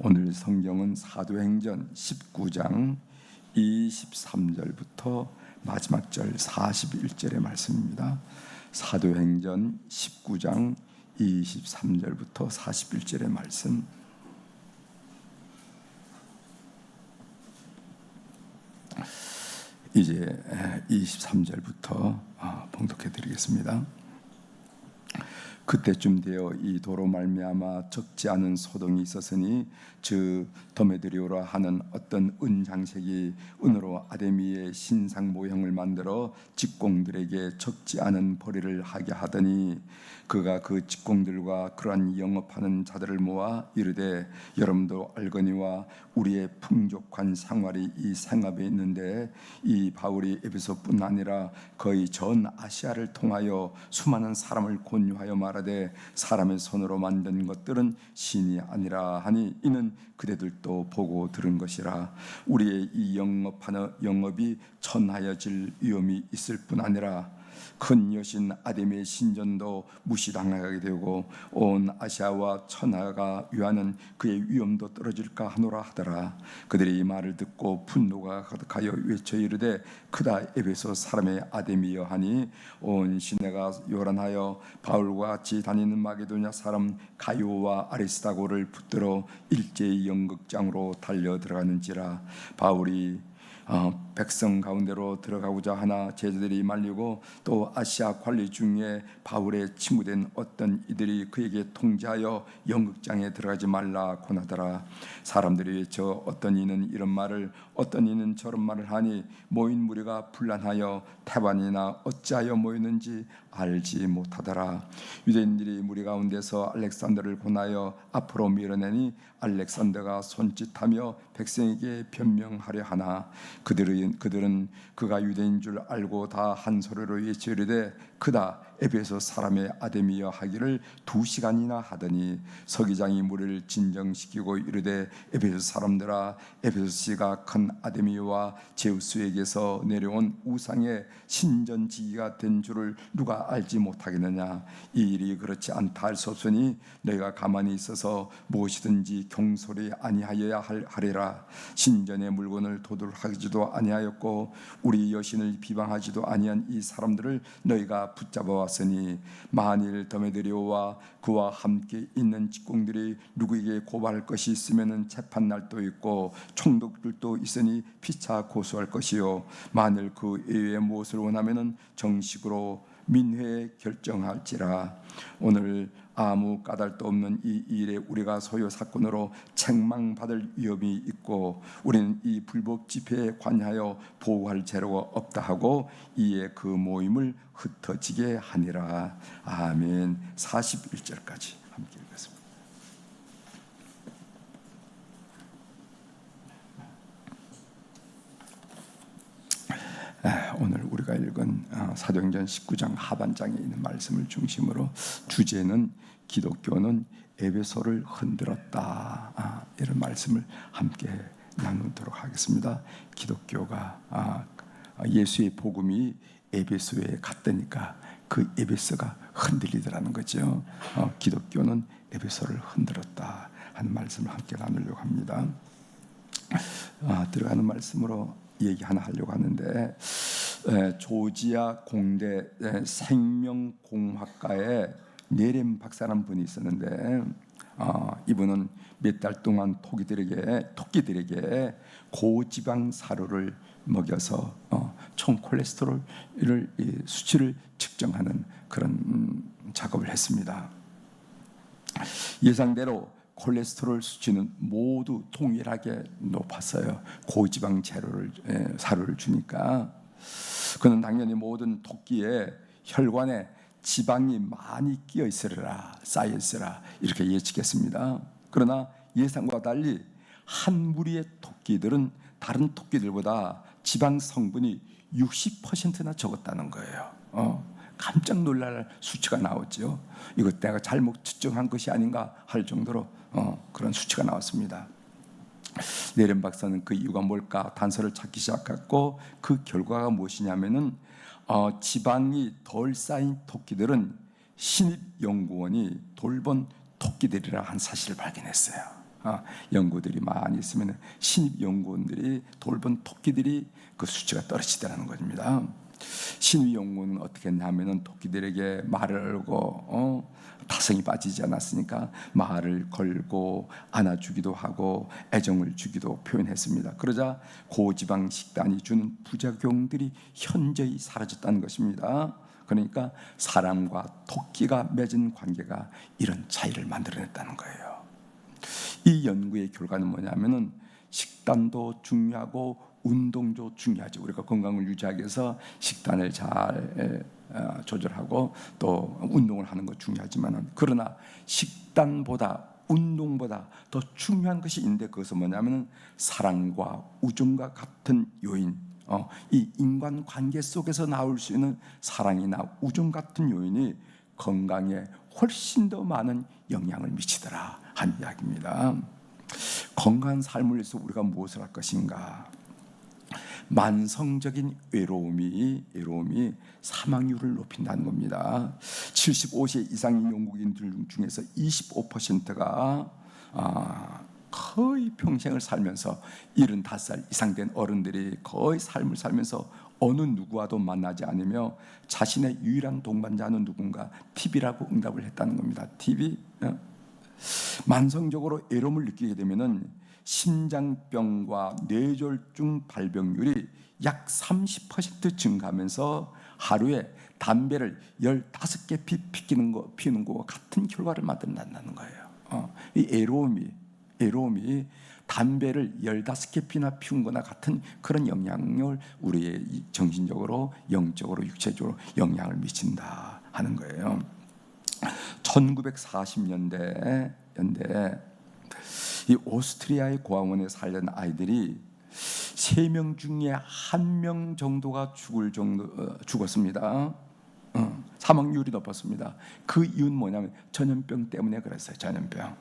오늘 성경은 사도행전 19장 23절부터 마지막 절 41절의 말씀입니다. 사도행전 19장 23절부터 41절의 말씀. 이제 23절부터 봉독해 드리겠습니다. 그때쯤 되어 이 도로 말미암아 적지 않은 소동이 있었으니 즉 더메드리오라 하는 어떤 은장색이 은으로 아데미의 신상 모형을 만들어 직공들에게 적지 않은 벌이를 하게 하더니 그가 그 직공들과 그러한 영업하는 자들을 모아 이르되 여러분도 알거니와 우리의 풍족한 생활이 이 생업에 있는데 이 바울이 에베소뿐 아니라 거의 전 아시아를 통하여 수많은 사람을 권유하여 말하되 사람의 손으로 만든 것들은 신이 아니라 하니 이는 그대들도 보고 들은 것이라. 우리의 이 영업이 천하여질 위험이 있을 뿐 아니라 큰 여신 아데미의 신전도 무시당하게 되고 온 아시아와 천하가 위하는 그의 위엄도 떨어질까 하노라 하더라. 그들이 이 말을 듣고 분노가 가득하여 외쳐 이르되 크다 에베소 사람의 아데미여 하니 온 시내가 요란하여 바울과 같이 다니는 마게도냐 사람 가요와 아리스타고를 붙들어 일제히 연극장으로 달려 들어가는지라. 바울이 백성 가운데로 들어가고자 하나 제자들이 말리고 또 아시아 관리 중에 바울의 친구된 어떤 이들이 그에게 통제하여 연극장에 들어가지 말라 권하더라. 사람들이 외쳐 어떤 이는 이런 말을 어떤 이는 저런 말을 하니 모인 무리가 분란하여 태반이나 어찌하여 모이는지 알지 못하더라. 유대인들이 무리 가운데서 알렉산더를 권하여 앞으로 밀어내니 알렉산더가 손짓하며 백성에게 변명하려 하나 그들은 그가 유대인 줄 알고 다 한 소리로 외쳐 이르되 크다 에베소 사람의 아데미여 하기를 2시간이나 하더니 서기장이 무리를 진정시키고 이르되 에베소 사람들아 에베소시가 큰 아데미와 제우스에게서 내려온 우상의 신전지기가 된 줄을 누가 알지 못하겠느냐. 이 일이 그렇지 않다 할 수 없으니 너희가 가만히 있어서 무엇이든지 경솔히 아니하여야 하리라. 신전의 물건을 도둑하지도 아니하였고 우리 여신을 비방하지도 아니한 이 사람들을 너희가 붙잡아 왔으니 만일 더메드리오와 그와 함께 있는 직공들이 누구에게 고발할 것이 있으면 재판 날도 있고 총독들도 있으니 피차 고소할 것이요 만일 그 이외에 무엇을 원하면은 정식으로 민회에 결정할지라. 오늘 아무 까닭도 없는 이 일에 우리가 소요 사건으로 책망받을 위험이 있고 우리는 이 불법 집회에 관하여 보호할 재료가 없다 하고 이에 그 모임을 흩어지게 하니라. 아멘. 41절까지 함께 읽겠습니다. 오늘 우리가 읽은 사도행전 19장 하반장에 있는 말씀을 중심으로 주제는 기독교는 에베소를 흔들었다, 이런 말씀을 함께 나누도록 하겠습니다. 기독교가 예수의 복음이 에베소에 갔다니까 그 에베소가 흔들리더라는 거죠. 기독교는 에베소를 흔들었다 하는 말씀을 함께 나누려고 합니다. 들어가는 말씀으로 얘기 하나 하려고 하는데 조지아 공대 생명공학과에 네렘 박사라는 분이 있었는데 이분은 몇 달 동안 토끼들에게 고지방 사료를 먹여서 총 콜레스테롤 수치를 측정하는 그런 작업을 했습니다. 예상대로 콜레스테롤 수치는 모두 동일하게 높았어요. 고지방 사료를 주니까. 그는 당연히 모든 토끼의 혈관에 지방이 많이 끼어 있으리라, 쌓여 있으라 이렇게 예측했습니다. 그러나 예상과 달리 한 무리의 토끼들은 다른 토끼들보다 지방 성분이 60%나 적었다는 거예요. 깜짝 놀랄 수치가 나왔죠. 이거 내가 잘못 측정한 것이 아닌가 할 정도로 그런 수치가 나왔습니다. 네렘 박사는 그 이유가 뭘까 단서를 찾기 시작했고 그 결과가 무엇이냐면은 지방이 덜 쌓인 토끼들은 신입연구원이 돌본 토끼들이라 한 사실을 발견했어요. 연구들이 많이 있으면 신입 연구원들이 돌본 토끼들이 그 수치가 떨어지더라는 겁니다. 신입 연구원은 어떻게 했냐면은 토끼들에게 말을 걸고 타성이 빠지지 않았으니까 말을 걸고 안아주기도 하고 애정을 주기도 표현했습니다. 그러자 고지방 식단이 주는 부작용들이 현저히 사라졌다는 것입니다. 그러니까 사람과 토끼가 맺은 관계가 이런 차이를 만들어냈다는 거예요. 이 연구의 결과는 뭐냐면은 식단도 중요하고 운동도 중요하죠. 우리가 건강을 유지하기 위해서 식단을 잘 조절하고 또 운동을 하는 것 중요하지만, 그러나 식단보다 운동보다 더 중요한 것이 있는데, 그것은 뭐냐면 사랑과 우정과 같은 요인, 이 인간관계 속에서 나올 수 있는 사랑이나 우정 같은 요인이 건강에 훨씬 더 많은 영향을 미치더라 한 이야기입니다. 건강한 삶을 위해서 우리가 무엇을 할 것인가? 만성적인 외로움이 사망률을 높인다는 겁니다. 75세 이상의 영국인들 중에서 25%가 거의 평생을 살면서 75살 이상 된 어른들이 거의 삶을 살면서 어느 누구와도 만나지 않으며 자신의 유일한 동반자는 누군가 TV라고 응답을 했다는 겁니다. TV. 만성적으로 외로움을 느끼게 되면은 심장병과 뇌졸중 발병률이 약 30% 증가하면서 하루에 담배를 15개 피우는 것과 같은 결과를 만든다는 거예요. 이 외로움이 담배를 15개 피나 피운 거나 같은 그런 영향을 우리의 정신적으로, 영적으로, 육체적으로 영향을 미친다 하는 거예요. 1940년대 이 오스트리아의 고아원에 살던 아이들이 3명 중에 1명 정도가 죽었습니다. 사망률이 높았습니다. 그 이유는 뭐냐면 전염병 때문에 그랬어요. 전염병.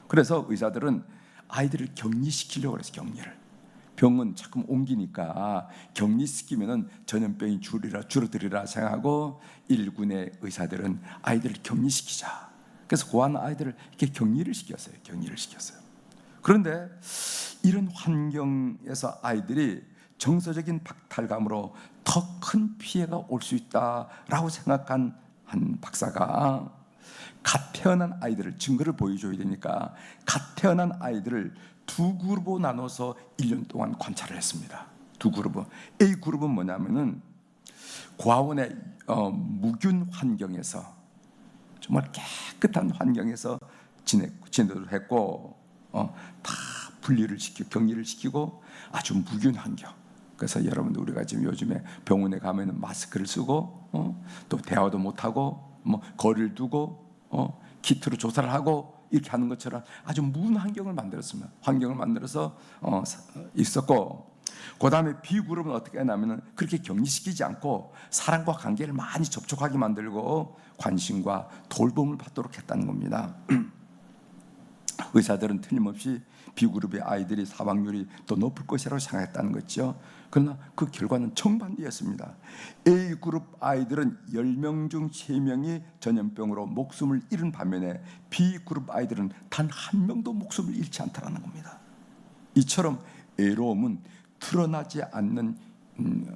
그래서 의사들은 아이들을 격리시키려고 그랬어요. 병은 자꾸 옮기니까 격리시키면은 전염병이 줄어들리라 생각하고 일군의 의사들은 아이들을 격리시키자. 그래서 고아원 아이들을 이렇게 격리를 시켰어요. 그런데 이런 환경에서 아이들이 정서적인 박탈감으로 더 큰 피해가 올 수 있다라고 생각한 한 박사가 갓 태어난 아이들을, 증거를 보여줘야 되니까 갓 태어난 아이들을 두 그룹으로 나눠서 1년 동안 관찰을 했습니다. 두 그룹. A 그룹은 뭐냐면은 고아원의 무균 환경에서, 정말 깨끗한 환경에서 지내도록 했고, 다 분리를 시키고 격리를 시키고 아주 무균 환경. 그래서 여러분들, 우리가 지금 요즘에 병원에 가면은 마스크를 쓰고 또 대화도 못 하고 거리를 두고 키트로 조사를 하고 이렇게 하는 것처럼 아주 무은 환경을 만들었습니다. 환경을 만들어서 있었고, 그 다음에 B 그룹은 어떻게 하냐면은 그렇게 격리시키지 않고 사랑과 관계를 많이 접촉하게 만들고 관심과 돌봄을 받도록 했다는 겁니다. 의사들은 틀림없이 B그룹의 아이들이 사망률이 더 높을 것이라고 생각했다는 거죠. 그러나 그 결과는 정반대였습니다. A그룹 아이들은 10명 중 3명이 전염병으로 목숨을 잃은 반면에 B그룹 아이들은 단 1명도 목숨을 잃지 않다는 겁니다. 이처럼 외로움은 드러나지 않는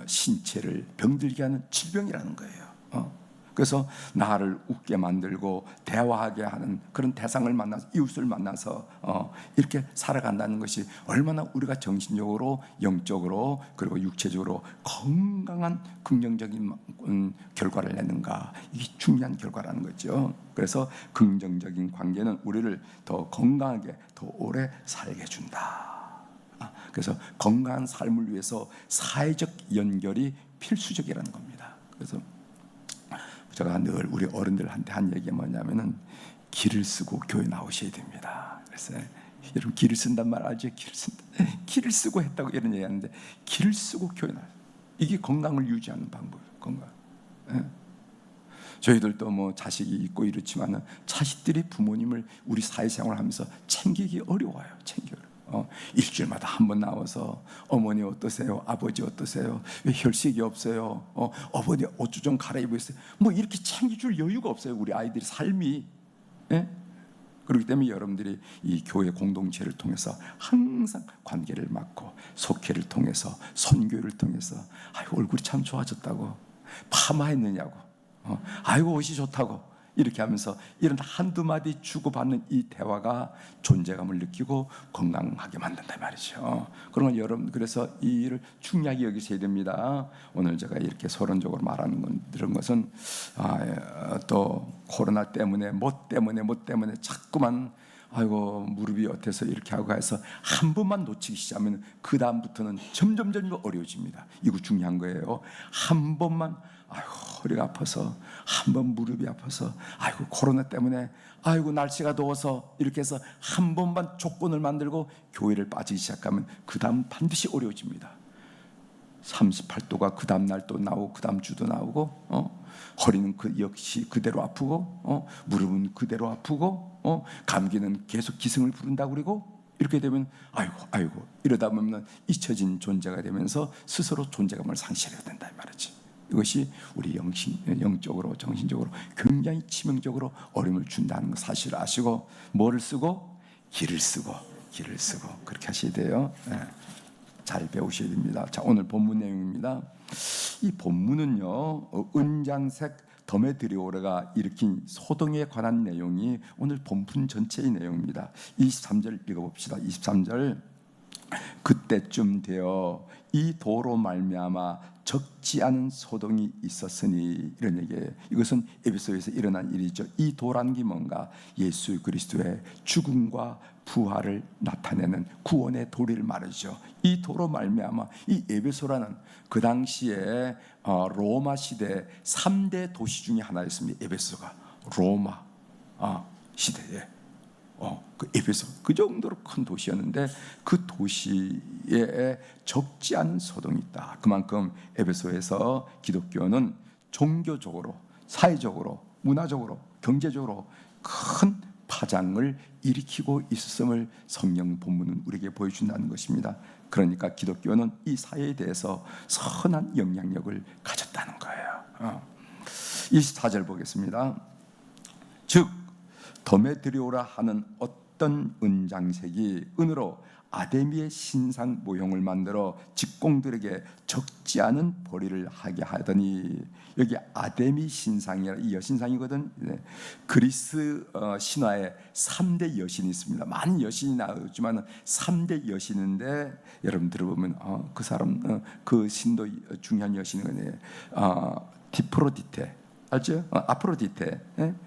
신체를 병들게 하는 질병이라는 거예요. 그래서 나를 웃게 만들고 대화하게 하는 그런 대상을 만나서, 이웃을 만나서 이렇게 살아간다는 것이 얼마나 우리가 정신적으로, 영적으로, 그리고 육체적으로 건강한 긍정적인 결과를 내는가, 이게 중요한 결과라는 거죠. 그래서 긍정적인 관계는 우리를 더 건강하게, 더 오래 살게 해준다. 그래서 건강한 삶을 위해서 사회적 연결이 필수적이라는 겁니다. 그래서 제가 늘 우리 어른들한테 한 얘기가 뭐냐면은 길을 쓰고 교회 나오셔야 됩니다. 그래서 여러분, 길을 쓴단 말 알죠? 길을 쓰고 했다고 이런 얘기하는데, 길을 쓰고 교회 나와요. 이게 건강을 유지하는 방법이에요. 건강. 저희들도 자식이 있고 이렇지만은 자식들이 부모님을 우리 사회생활하면서 챙기기 어려워요. 일주일마다 한 번 나와서 어머니 어떠세요? 아버지 어떠세요? 왜 혈색이 없어요? 어머니 옷 좀 갈아입으세요. 이렇게 챙겨줄 여유가 없어요. 우리 아이들이 삶이. 그렇기 때문에 여러분들이 이 교회 공동체를 통해서 항상 관계를 맺고 속회를 통해서 선교를 통해서 아이고 얼굴이 참 좋아졌다고, 파마했느냐고, 아이고 옷이 좋다고, 이렇게 하면서 이런 한두 마디 주고받는 이 대화가 존재감을 느끼고 건강하게 만든다 말이죠. 그러면 여러분, 그래서 이 일을 중요하게 여기셔야 됩니다. 오늘 제가 이렇게 서론적으로 말하는 건 이런 것은 또 코로나 때문에 뭐 때문에 자꾸만 아이고 무릎이 어때서 이렇게 하고 해서 한 번만 놓치기 시작하면 그 다음부터는 점점 어려워집니다. 이거 중요한 거예요. 한 번만 아이고 허리가 아파서, 한 번 무릎이 아파서, 아이고 코로나 때문에, 아이고 날씨가 더워서, 이렇게 해서 한 번만 조건을 만들고 교회를 빠지기 시작하면 그 다음 반드시 어려워집니다. 38도가 그 다음 날 또 나오고 그 다음 주도 나오고, 허리는 역시 그대로 아프고, 무릎은 그대로 아프고, 감기는 계속 기승을 부른다고 그러고, 이렇게 되면 아이고 이러다 보면 잊혀진 존재가 되면서 스스로 존재감을 상실해야 된다 이 말이지. 이것이 우리 영적으로 정신적으로 굉장히 치명적으로 어려움을 준다는 거 사실을 아시고, 뭐를 쓰고? 길을 쓰고 그렇게 하셔야 돼요. 잘 배우셔야 됩니다. 자, 오늘 본문 내용입니다. 이 본문은요, 은장색 더메드리오르가 일으킨 소동에 관한 내용이 오늘 본문 전체의 내용입니다. 23절 읽어봅시다. 23절. 그때쯤 되어 이 도로 말미암아 적지 않은 소동이 있었으니, 이런 얘기예요. 이것은 에베소에서 일어난 일이죠. 이 도라는 게 뭔가? 예수 그리스도의 죽음과 부활을 나타내는 구원의 도리를 말이죠. 이 도로 말미암아, 이 에베소라는 그 당시에 로마 시대 3대 도시 중에 하나였습니다. 에베소가 로마 시대에 그 에베소, 그 정도로 큰 도시였는데 그 도시에 적지 않은 소동이 있다. 그만큼 에베소에서 기독교는 종교적으로, 사회적으로, 문화적으로, 경제적으로 큰 파장을 일으키고 있음을 성경 본문은 우리에게 보여준다는 것입니다. 그러니까 기독교는 이 사회에 대해서 선한 영향력을 가졌다는 거예요. 24절 보겠습니다. 즉 더메드리오라 하는 어떤 은장색이 은으로 아데미의 신상 모형을 만들어 직공들에게 적지 않은 벌이를 하게 하더니, 여기 아데미 신상이라, 이 여신상이거든. 그리스 신화에 3대 여신이 있습니다. 많은 여신이 나오지만 3대 여신인데, 여러분 들어보면 그 사람 그 신도 중요한 여신이거든요. 디프로디테 알죠? 아프로디테.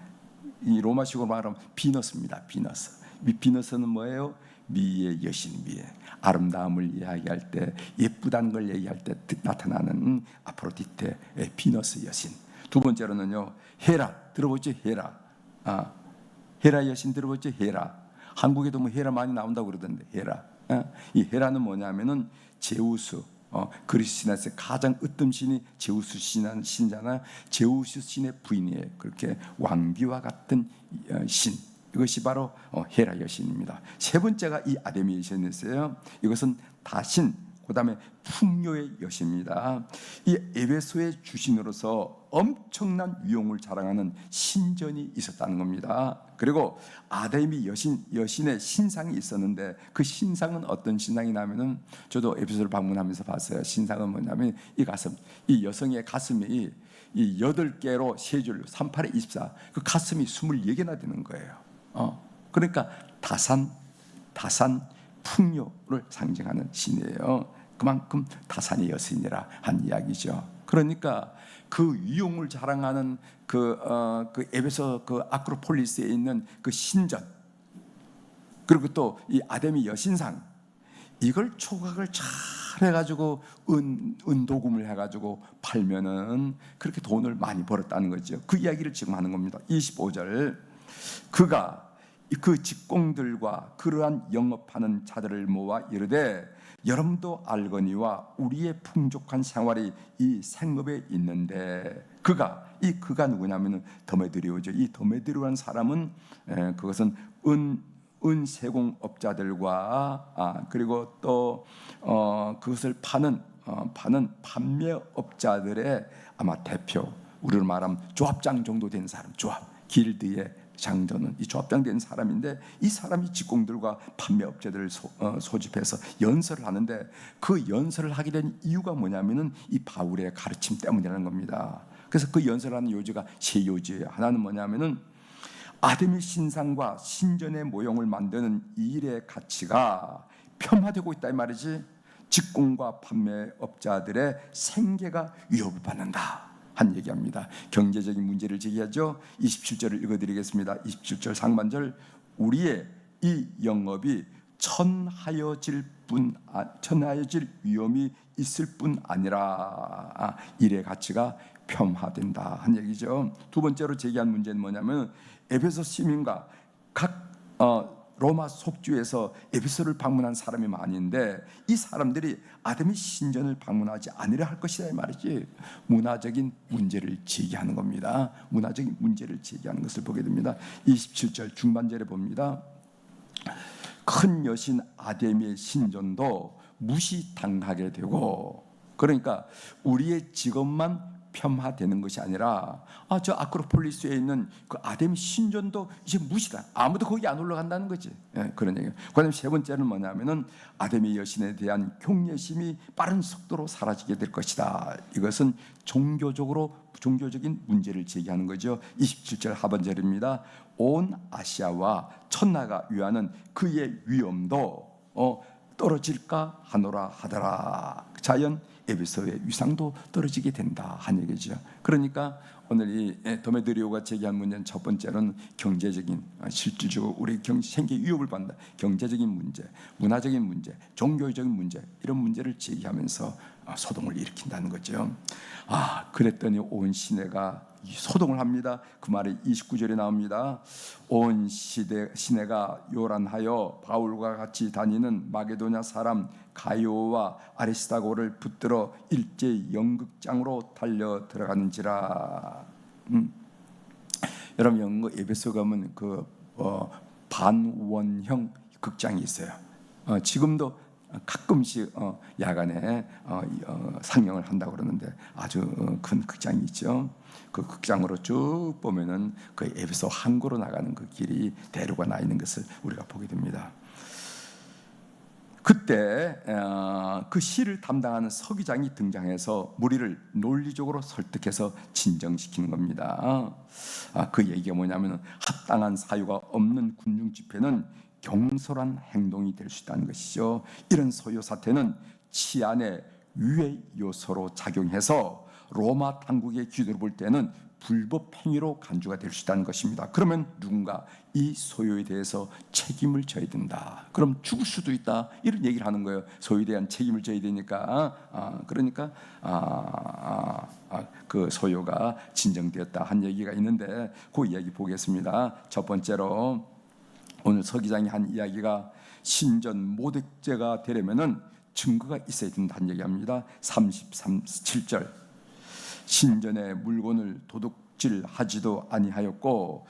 이 로마식으로 말하면 비너스입니다. 비너스. 이 비너스는 뭐예요? 미의 여신, 미의 아름다움을 이야기할 때, 예쁘다는 걸 얘기할 때 나타나는 아프로디테, 비너스 여신. 두 번째로는요, 헤라 들어보죠? 헤라. 헤라 여신 들어보죠? 헤라. 한국에도 뭐 헤라 많이 나온다고 그러던데, 헤라. 이 헤라는 뭐냐면은 제우스, 그리스 신화에서 가장 으뜸 신이 제우스 신이잖아요. 제우스 신의 부인이에요. 그렇게 왕비와 같은 신, 이것이 바로 헤라 여신입니다. 세 번째가 이 아데미 여신이었어요. 이것은 다신, 그 다음에 풍요의 여신입니다. 이 에베소의 주신으로서 엄청난 위용을 자랑하는 신전이 있었다는 겁니다. 그리고 아데미 여신의 신상이 있었는데, 그 신상은 어떤 신상이냐면은, 저도 에베소를 방문하면서 봤어요. 신상은 뭐냐면 이 가슴, 이 여성의 가슴이 이 8개로 3줄 38에 24, 그 가슴이 24개나 되는 거예요. 그러니까 다산 풍요를 상징하는 신이에요. 그만큼 다산의 여신이라 한 이야기죠. 그러니까 그 위용을 자랑하는 그 에베소 그 아크로폴리스에 있는 그 신전, 그리고 또 이 아데미 여신상, 이걸 조각을 잘 해가지고 은도금을 해가지고 팔면은 그렇게 돈을 많이 벌었다는 거죠. 그 이야기를 지금 하는 겁니다. 25절. 그가 그 직공들과 그러한 영업하는 자들을 모아 이르되, 여러분도 알거니와 우리의 풍족한 생활이 이 생업에 있는데, 그가 누구냐면 더메드리오죠. 이 더메드리오라는 사람은 그것은 은세공업자들과 그리고 또 그것을 파는 판매업자들의 아마 대표, 우리로 말하면 조합장 정도 된 사람, 조합 길드의 장도는 이 조합장된 사람인데, 이 사람이 직공들과 판매업체들을 소집해서 연설을 하는데, 그 연설을 하게 된 이유가 뭐냐면은 이 바울의 가르침 때문이라는 겁니다. 그래서 그 연설하는 요지가 세 요지예요. 하나는 뭐냐면은 아데미 신상과 신전의 모형을 만드는 이 일의 가치가 폄하되고 있다 이 말이지. 직공과 판매업자들의 생계가 위협을 받는다 한 얘기합니다. 경제적인 문제를 제기하죠. 27절을 읽어드리겠습니다. 27절 상반절, 우리의 이 영업이 천하여질 위험이 있을 뿐 아니라 일의 가치가 폄하된다 한 얘기죠. 두 번째로 제기한 문제는 뭐냐면, 에베소 시민과 각 로마 속주에서 에베소를 방문한 사람이 많은데, 이 사람들이 아데미 신전을 방문하지 않으려 할 것이다 이 말이지. 문화적인 문제를 제기하는 겁니다. 문화적인 문제를 제기하는 것을 보게 됩니다. 27절 중반절에 봅니다. 큰 여신 아데미의 신전도 무시당하게 되고, 그러니까 우리의 직업만 폄하되는 것이 아니라 저 아크로폴리스에 있는 그 아데미 신전도 이제 무시다. 아무도 거기 안 올라간다는 거지. 그런 얘기예요. 그다음에 세 번째는 뭐냐면은 아데미 여신에 대한 경외심이 빠른 속도로 사라지게 될 것이다. 이것은 종교적인 문제를 제기하는 거죠. 27절 하반절입니다. 온 아시아와 천하가 위하는 그의 위엄도 떨어질까 하노라 하더라. 자연 에베소의 위상도 떨어지게 된다 한 얘기죠. 그러니까 오늘 이 도메드리오가 제기한 문제는, 첫 번째는 경제적인, 실질적으로 우리 생계 위협을 받는다. 경제적인 문제, 문화적인 문제, 종교적인 문제, 이런 문제를 제기하면서 소동을 일으킨다는 거죠. 그랬더니 온 시내가 소동을 합니다. 그 말이 29절에 나옵니다. 온 시내가 요란하여 바울과 같이 다니는 마게도냐 사람 가이오와 아리스다고를 붙들어 일제 연극장으로 달려 들어가는지라. 여러분, 영국 에베소 가면 그 반원형 극장이 있어요. 지금도 가끔씩 야간에 상영을 한다고 그러는데, 아주 큰 극장이 있죠. 그 극장으로 쭉 보면은 그 에베소 항구로 나가는 그 길이 대로가 나 있는 것을 우리가 보게 됩니다. 그때 그 시를 담당하는 서기장이 등장해서 무리를 논리적으로 설득해서 진정시키는 겁니다. 그 얘기가 뭐냐면, 합당한 사유가 없는 군중 집회는 경솔한 행동이 될 수 있다는 것이죠. 이런 소요 사태는 치안의 유해 요소로 작용해서 로마 당국의 기준으로 볼 때는 불법 행위로 간주가 될 수 있다는 것입니다. 그러면 누군가 이 소요에 대해서 책임을 져야 된다. 그럼 죽을 수도 있다. 이런 얘기를 하는 거예요. 소요에 대한 책임을 져야 되니까. 그러니까 그 소요가 진정되었다 한 얘기가 있는데, 그 이야기 보겠습니다. 첫 번째로 오늘 서기장이 한 이야기가, 신전 모독죄가 되려면은 증거가 있어야 된다는 얘기합니다. 37절, 신전의 물건을 도둑질하지도 아니하였고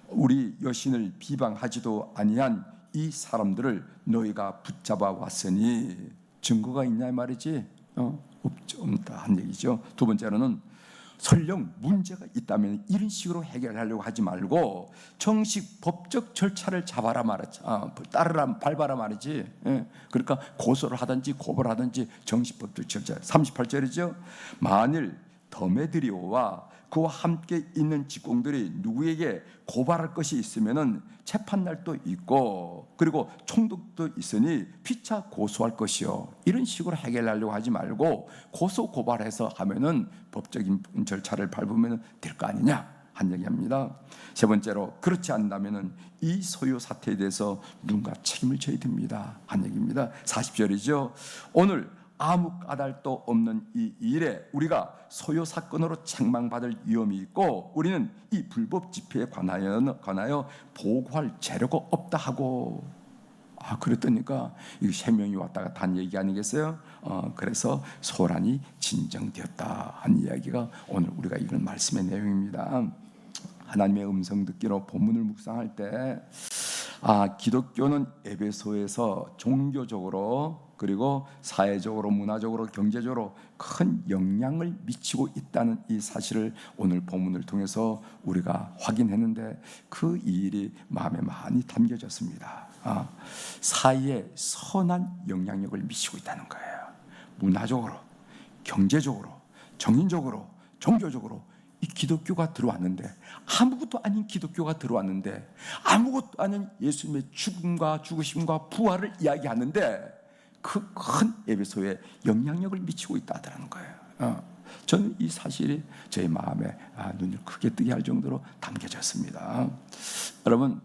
우리 여신을 비방하지도 아니한 이 사람들을 너희가 붙잡아 왔으니 증거가 있냐 이 말이지. 없다 한 얘기죠. 두 번째로는 설령 문제가 있다면 이런 식으로 해결하려고 하지 말고 정식 법적 절차를 잡아라 말이지, 따르라 밟아라 말이지. 그러니까 고소를 하든지 고발을 하든지 정식 법적 절차. 38절이죠. 만일 더메드리오와 그와 함께 있는 직공들이 누구에게 고발할 것이 있으면은 재판날도 있고 그리고 총독도 있으니 피차 고소할 것이요. 이런 식으로 해결하려고 하지 말고 고소 고발해서 하면은 법적인 절차를 밟으면 될 거 아니냐 한 얘기합니다. 세 번째로, 그렇지 않다면은 이 소요 사태에 대해서 누군가 책임을 져야 됩니다 한 얘기입니다. 40절이죠. 오늘 아무 까닭도 없는 이 일에 우리가 소요 사건으로 책망받을 위험이 있고 우리는 이 불법 집회에 관하여 보고할 재료가 없다 하고, 그랬더니까 이 세 명이 왔다 갔다 한 얘기 아니겠어요? 그래서 소란이 진정되었다 한 이야기가 오늘 우리가 읽은 말씀의 내용입니다. 하나님의 음성 듣기로 본문을 묵상할 때 기독교는 에베소에서 종교적으로 그리고 사회적으로 문화적으로 경제적으로 큰 영향을 미치고 있다는 이 사실을 오늘 본문을 통해서 우리가 확인했는데 그 일이 마음에 많이 담겨졌습니다. 사회에 선한 영향력을 미치고 있다는 거예요. 문화적으로, 경제적으로, 정인적으로, 종교적으로 이 기독교가 들어왔는데, 아무것도 아닌 기독교가 들어왔는데, 아무것도 아닌 예수님의 죽음과 죽으심과 부활을 이야기하는데 그 큰 에베소에 영향력을 미치고 있다는 거예요. 저는 이 사실이 저의 마음에 눈을 크게 뜨게 할 정도로 담겨졌습니다. 여러분,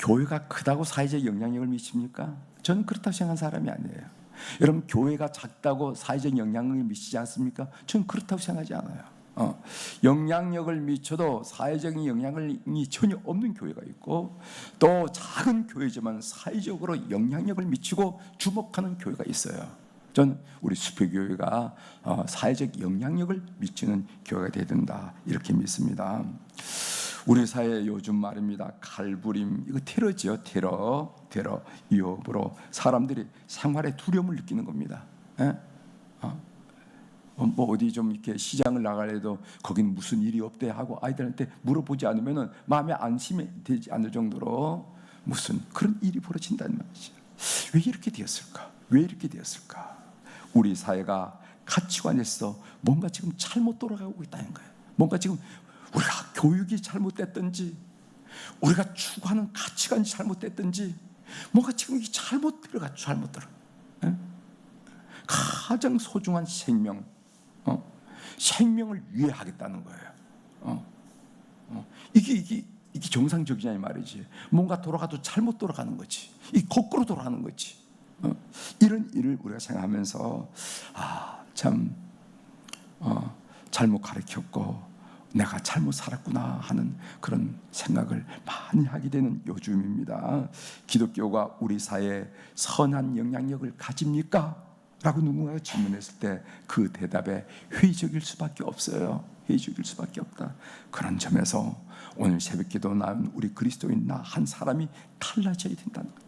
교회가 크다고 사회적 영향력을 미칩니까? 저는 그렇다고 생각하는 사람이 아니에요. 여러분, 교회가 작다고 사회적 영향력을 미치지 않습니까? 저는 그렇다고 생각하지 않아요. 영향력을 미쳐도 사회적인 영향력이 전혀 없는 교회가 있고, 또 작은 교회지만 사회적으로 영향력을 미치고 주목하는 교회가 있어요. 전 우리 수표교회가 사회적 영향력을 미치는 교회가 되어야 된다, 이렇게 믿습니다. 우리 사회 요즘 말입니다, 갈부림, 이거 테러지요. 테러 위협으로 사람들이 생활에 두려움을 느끼는 겁니다. 뭐 어디 좀 이렇게 시장을 나가려도 거긴 무슨 일이 없대 하고 아이들한테 물어보지 않으면은 마음에 안심이 되지 않을 정도로 무슨 그런 일이 벌어진다는 말이죠. 왜 이렇게 되었을까? 왜 이렇게 되었을까? 우리 사회가 가치관에서 뭔가 지금 잘못 돌아가고 있다는 거예요. 뭔가 지금 우리가 교육이 잘못됐든지, 우리가 추구하는 가치관이 잘못됐든지, 뭔가 지금 이게 잘못 들어가. 가장 소중한 생명을 위해하겠다는 거예요. 이게 정상적이냐 이 말이지. 뭔가 돌아가도 잘못 돌아가는 거지. 이 거꾸로 돌아가는 거지. 이런 일을 우리가 생각하면서 잘못 가르쳤고 내가 잘못 살았구나 하는 그런 생각을 많이 하게 되는 요즘입니다. 기독교가 우리 사회에 선한 영향력을 가집니까? 라고 누군가가 질문했을 때 그 대답에 회의적일 수밖에 없어요. 회의적일 수밖에 없다. 그런 점에서 오늘 새벽기도 나온 우리 그리스도인 나 한 사람이 달라져야 된다는 거.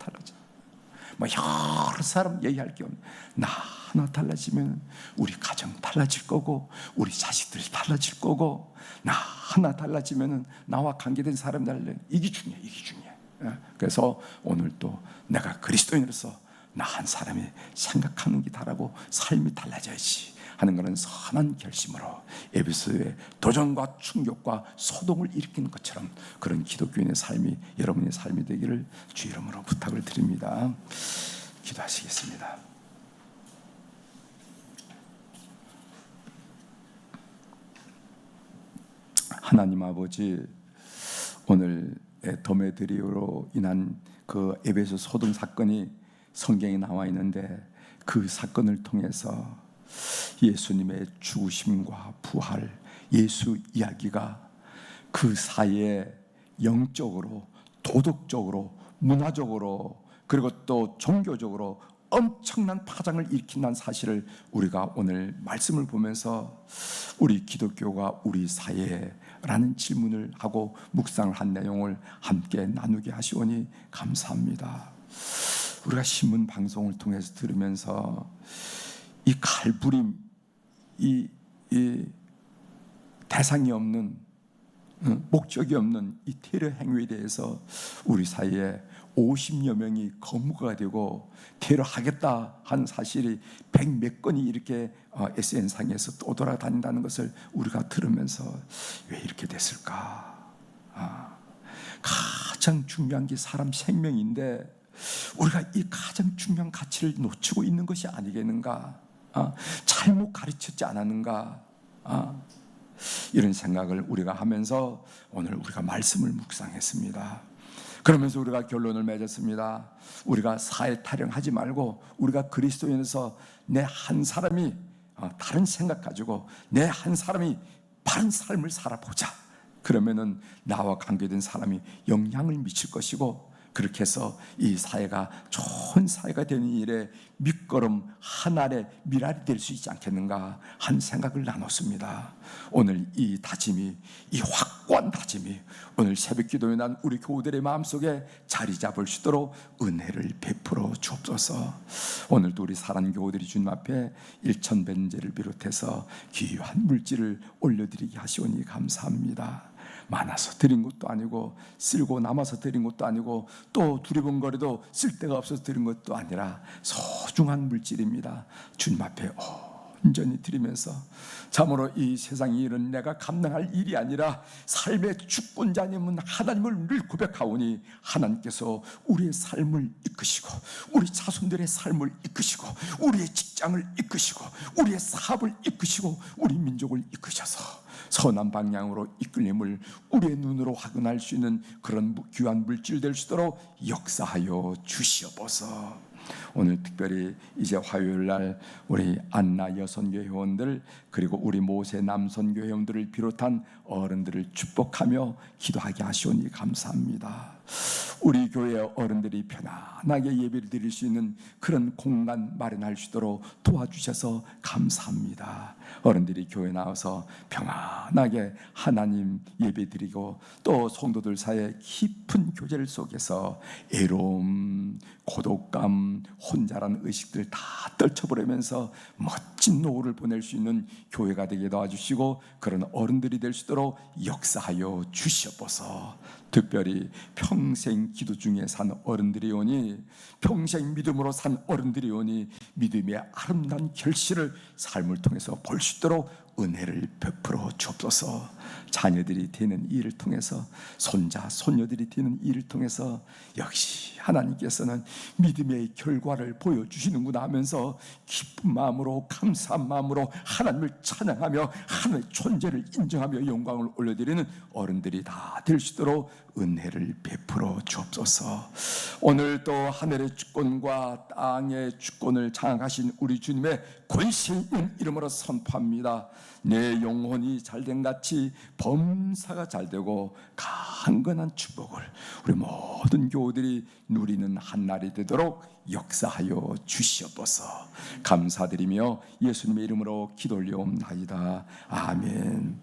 여러 사람 얘기할 게 없는 나 하나 달라지면 우리 가정 달라질 거고, 우리 자식들이 달라질 거고, 나 하나 달라지면 나와 관계된 사람 달라. 이게 중요해. 그래서 오늘 또 내가 그리스도인으로서 나 한 사람이 생각하는 게 다르고 삶이 달라져야지 하는 그런 선한 결심으로 에베소의 도전과 충격과 소동을 일으키는 것처럼 그런 기독교인의 삶이 여러분의 삶이 되기를 주 이름으로 부탁을 드립니다. 기도하시겠습니다. 하나님 아버지, 오늘 도메드리오로 인한 그 에베소 소동 사건이 성경에 나와 있는데, 그 사건을 통해서 예수님의 죽으심과 부활, 예수 이야기가 그 사이에 영적으로, 도덕적으로, 문화적으로, 그리고 또 종교적으로 엄청난 파장을 일으킨다는 사실을 우리가 오늘 말씀을 보면서 우리 기독교가 우리 사회라는 질문을 하고 묵상을 한 내용을 함께 나누게 하시오니 감사합니다. 우리가 신문 방송을 통해서 들으면서 이 갈부림, 이 대상이 없는, 목적이 없는 이 테러 행위에 대해서 우리 사이에 50여 명이 검거가 되고 테러하겠다 하는 사실이 100몇 건이 이렇게 SN상에서 또 돌아다닌다는 것을 우리가 들으면서 왜 이렇게 됐을까? 가장 중요한 게 사람 생명인데 우리가 이 가장 중요한 가치를 놓치고 있는 것이 아니겠는가? 잘못 가르쳤지 않았는가? 이런 생각을 우리가 하면서 오늘 우리가 말씀을 묵상했습니다. 그러면서 우리가 결론을 맺었습니다. 우리가 사회 타령하지 말고 우리가 그리스도인에서 내 한 사람이 다른 생각 가지고 내 한 사람이 바른 삶을 살아보자. 그러면은 나와 관계된 사람이 영향을 미칠 것이고, 그렇게 해서 이 사회가 좋은 사회가 되는 일에 밑거름 하나의 미랄이 될 수 있지 않겠는가 하는 생각을 나눴습니다. 오늘 이 다짐이, 이 확고한 다짐이 오늘 새벽 기도에 난 우리 교우들의 마음속에 자리 잡을 수 있도록 은혜를 베풀어 주옵소서. 오늘도 우리 사랑하는 교우들이 주님 앞에 일천변제를 비롯해서 귀한 물질을 올려드리게 하시오니 감사합니다. 많아서 드린 것도 아니고 쓸고 남아서 드린 것도 아니고 또 두리번거려도 쓸 데가 없어서 드린 것도 아니라 소중한 물질입니다. 주님 앞에 온전히 드리면서 참으로 이 세상 일은 내가 감당할 일이 아니라 삶의 주권자님은 하나님을 늘 고백하오니 하나님께서 우리의 삶을 이끄시고 우리 자손들의 삶을 이끄시고 우리의 직장을 이끄시고 우리의 사업을 이끄시고 우리 민족을 이끄셔서 선한 방향으로 이끌림을 우리의 눈으로 확인할 수 있는 그런 귀한 물질 될 수 있도록 역사하여 주시옵소서. 오늘 특별히 이제 화요일 날 우리 안나 여선교 회원들 그리고 우리 모세 남선교 회원들을 비롯한 어른들을 축복하며 기도하게 하시오니 감사합니다. 우리 교회 어른들이 편안하게 예배를 드릴 수 있는 그런 공간 마련할 수 있도록 도와주셔서 감사합니다. 어른들이 교회 나와서 평안하게 하나님 예배 드리고 또 성도들 사이에 깊은 교제 속에서 애로움, 고독감, 혼자라는 의식들 다 떨쳐버리면서 멋진 노후를 보낼 수 있는 교회가 되게 도와주시고 그런 어른들이 될 수 있도록 역사하여 주시옵소서. 특별히 평생 기도 중에 산 어른들이 오니 평생 믿음으로 산 어른들이 오니 믿음의 아름다운 결실을 삶을 통해서 볼 수 있도록 은혜를 베풀어 주옵소서. 자녀들이 되는 일을 통해서 손자 손녀들이 되는 일을 통해서 역시 하나님께서는 믿음의 결과를 보여주시는구나 하면서 기쁜 마음으로 감사한 마음으로 하나님을 찬양하며 하나님의 존재를 인정하며 영광을 올려드리는 어른들이 다 될 수 있도록 은혜를 베풀어 주옵소서. 오늘 또 하늘의 주권과 땅의 주권을 장악하신 우리 주님의 권세 있는 이름으로 선포합니다. 내 영혼이 잘된 같이 범사가 잘되고 강건한 축복을 우리 모든 교우들이 누리는 한날이 되도록 역사하여 주시옵소서. 감사드리며 예수님의 이름으로 기도 올려옵나이다. 아멘.